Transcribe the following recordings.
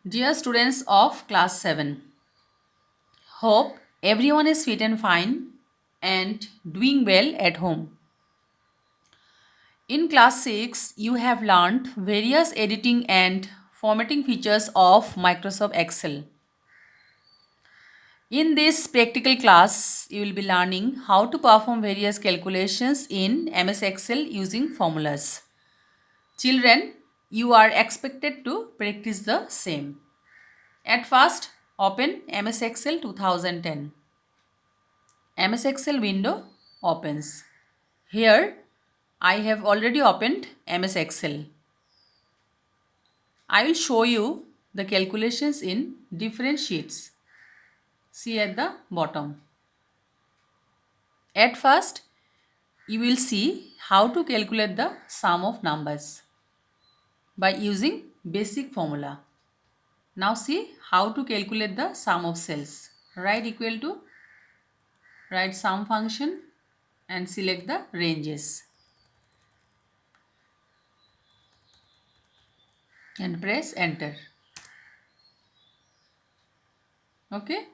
Dear students of class 7, hope everyone is fit and fine and doing well at home. In class 6, you have learned various editing and formatting features of Microsoft Excel. In this practical class, you will be learning how to perform various calculations in MS Excel using formulas. Children, you are expected to practice the same. At first, open MS Excel 2010. MS Excel window opens. Here, I have already opened MS Excel. I will show you the calculations in different sheets. See at the bottom. At first, you will see how to calculate the sum of numbers by using basic formula. Now see how to calculate the sum of cells. Write sum function and select the ranges and press enter. Okay.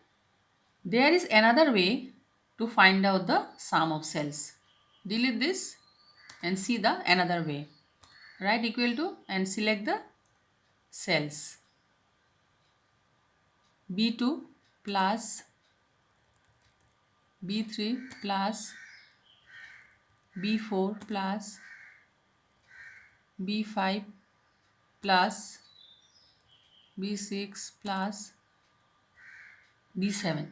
There is another way to find out the sum of cells. Delete this and see the another way. Write equal to and select the cells. B2 plus B3 plus B4 plus B5 plus B6 plus B7.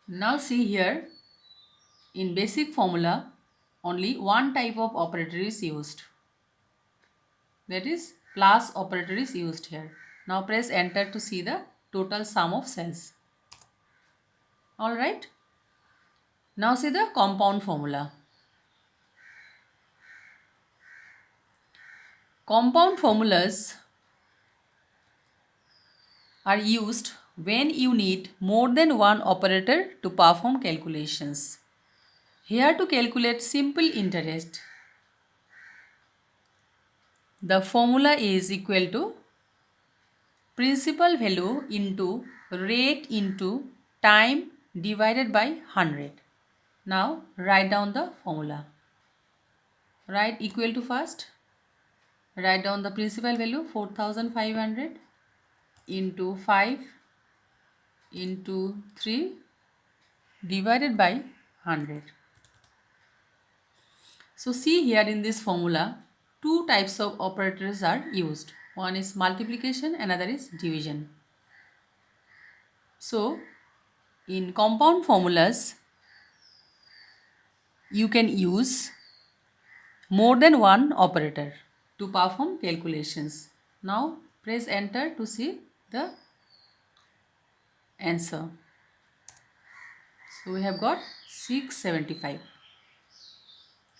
Now see here, in basic formula only one type of operator is used, that is plus operator is used here. Now press enter to see the total sum of cells. Alright. Now see the compound formula. Compound formulas are used when you need more than one operator to perform calculations. Here to calculate simple interest, the formula is equal to principal value into rate into time divided by 100. Now write down the formula. Write equal to first. Write down the principal value 4500 into 5 into 3 divided by 100. So see here in this formula, two types of operators are used. One is multiplication, another is division. So in compound formulas, you can use more than one operator to perform calculations. Now press enter to see the answer. So we have got 675.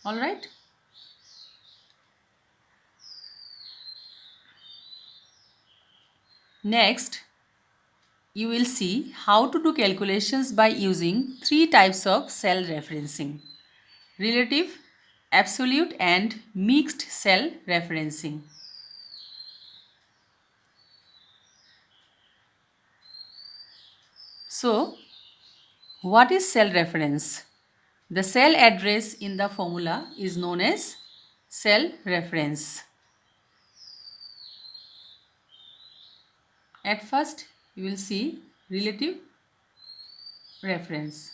Alright. Next, you will see how to do calculations by using three types of cell referencing: relative, absolute and mixed cell referencing. So, what is cell reference? The cell address in the formula is known as cell reference. At first, you will see relative reference.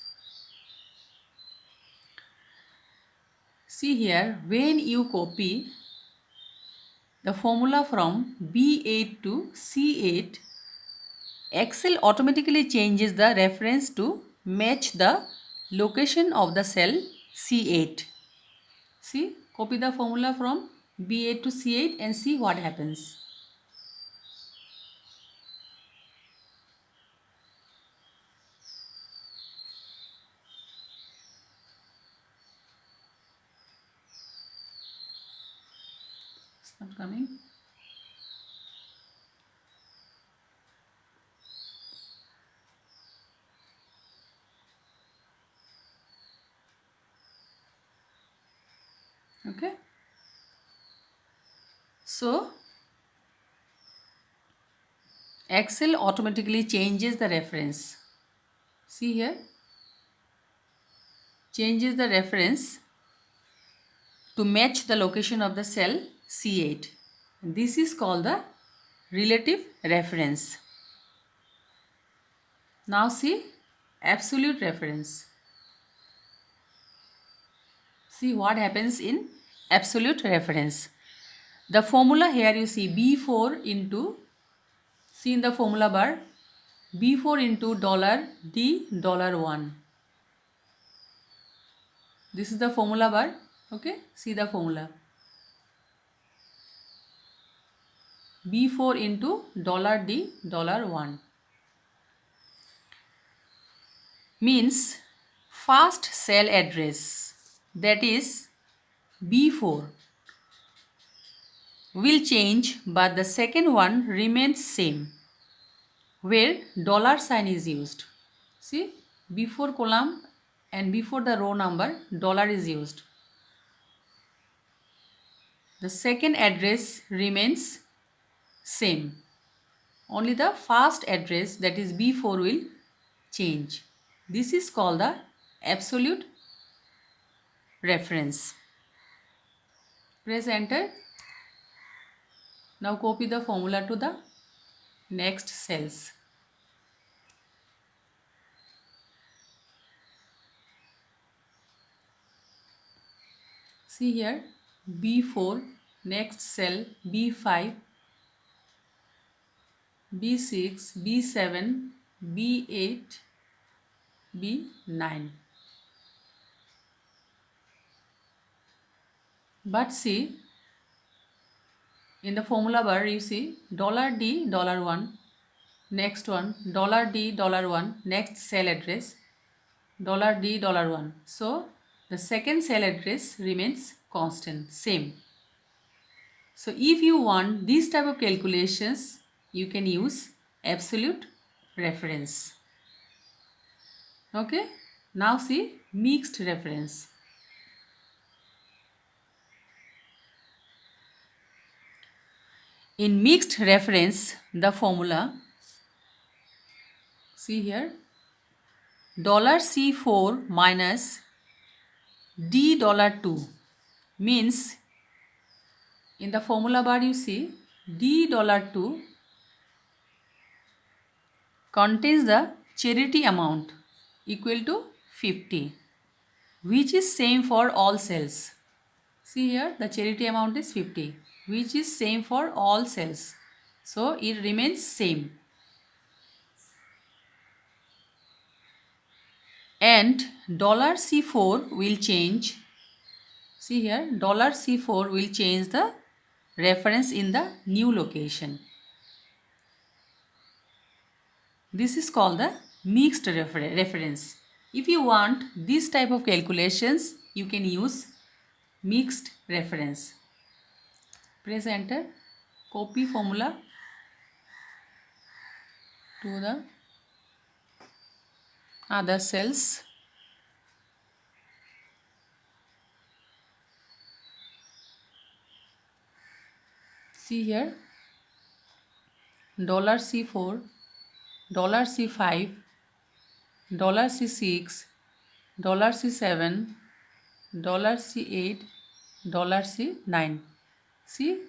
See here, when you copy the formula from B8 to C8, Excel automatically changes the reference to match the location of the cell C8. See, copy the formula from B8 to C8 and see what happens. It's not coming. Okay. So, Excel automatically changes the reference. See here, changes the reference to match the location of the cell C8. This is called the relative reference. Now see absolute reference. See what happens in absolute reference. The formula here you see B4 into, see in the formula bar, B4 into $D $1. This is the formula bar. Okay, see the formula. B4 into $D $1 means first cell address, that is B4, will change but the second one remains same where dollar sign is used. See, before column and before the row number dollar is used. The second address remains same. Only the first address, that is B4, will change. This is called the absolute reference. Press enter. Now copy the formula to the next cells. See here, B4, next cell B5, B6, B7, B8, B9. But see, in the formula bar you see $D $1, next one $D $1, next cell address $D $1. So the second cell address remains constant, same. So if you want this type of calculations, you can use absolute reference. Okay, now see mixed reference. In mixed reference, the formula, see here, $C4 minus D $2 means, in the formula bar you see D $2 contains the charity amount equal to 50, which is same for all cells. See here, the charity amount is 50, which is same for all cells. So it remains same. And $C4 will change. See here, $C4 will change the reference in the new location. This is called the mixed reference. If you want this type of calculations, you can use mixed reference. Press enter, copy formula to the other cells. See here, $C4, $C5, $C6, $C7, $C8, $C9. See,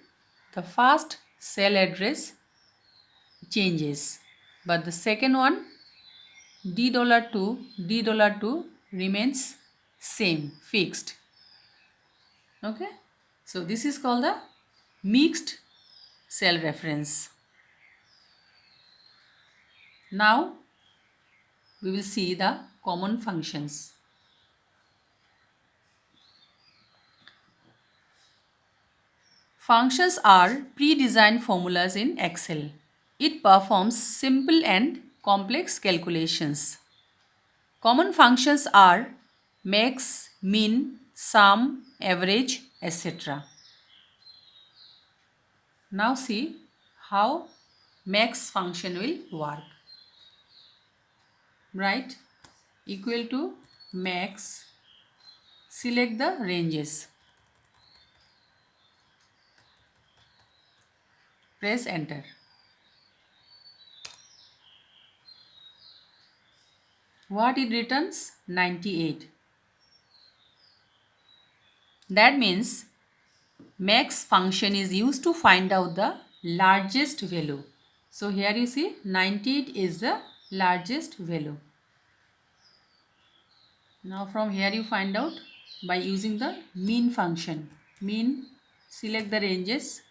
the first cell address changes, but the second one D $2 remains same, fixed. Okay, so this is called the mixed cell reference. Now we will see the common functions. Functions are pre-designed formulas in Excel. It performs simple and complex calculations. Common functions are max, min, sum, average, etc. Now see how max function will work. Write equal to max, select the ranges. Press enter. What it returns? 98. That means max function is used to find out the largest value. So here you see 98 is the largest value. Now from here you find out by using the mean function. Mean, select the ranges.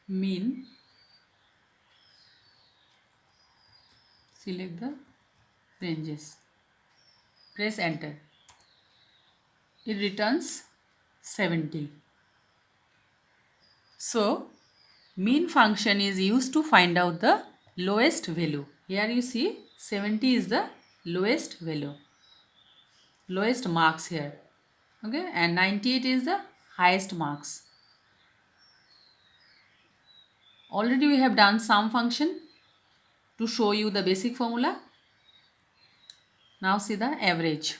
Mean, select the ranges. Press enter. It returns 70. So mean function is used to find out the lowest value. Here you see 70 is the lowest value. Lowest marks here. Okay, and 98 is the highest marks. Already we have done sum function to show you the basic formula. Now see the average.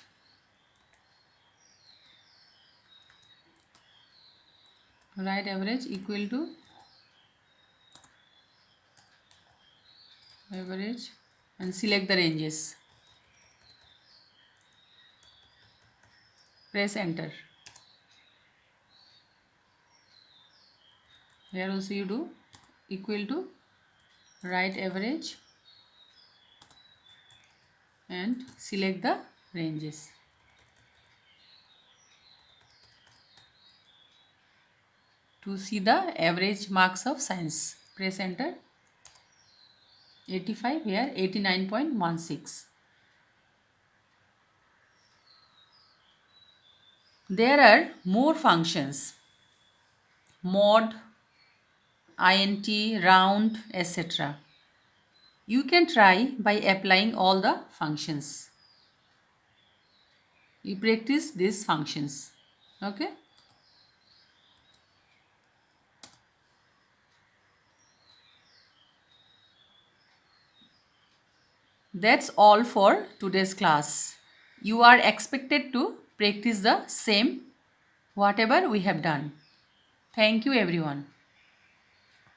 Write average equal to average and select the ranges. Press enter. Here also you do equal to write average and select the ranges. To see the average marks of science, press enter. 85, here 89.16. There are more functions, mod, int, round, etc. You can try by applying all the functions. You practice these functions. Okay. That's all for today's class. You are expected to practice the same whatever we have done. Thank you everyone.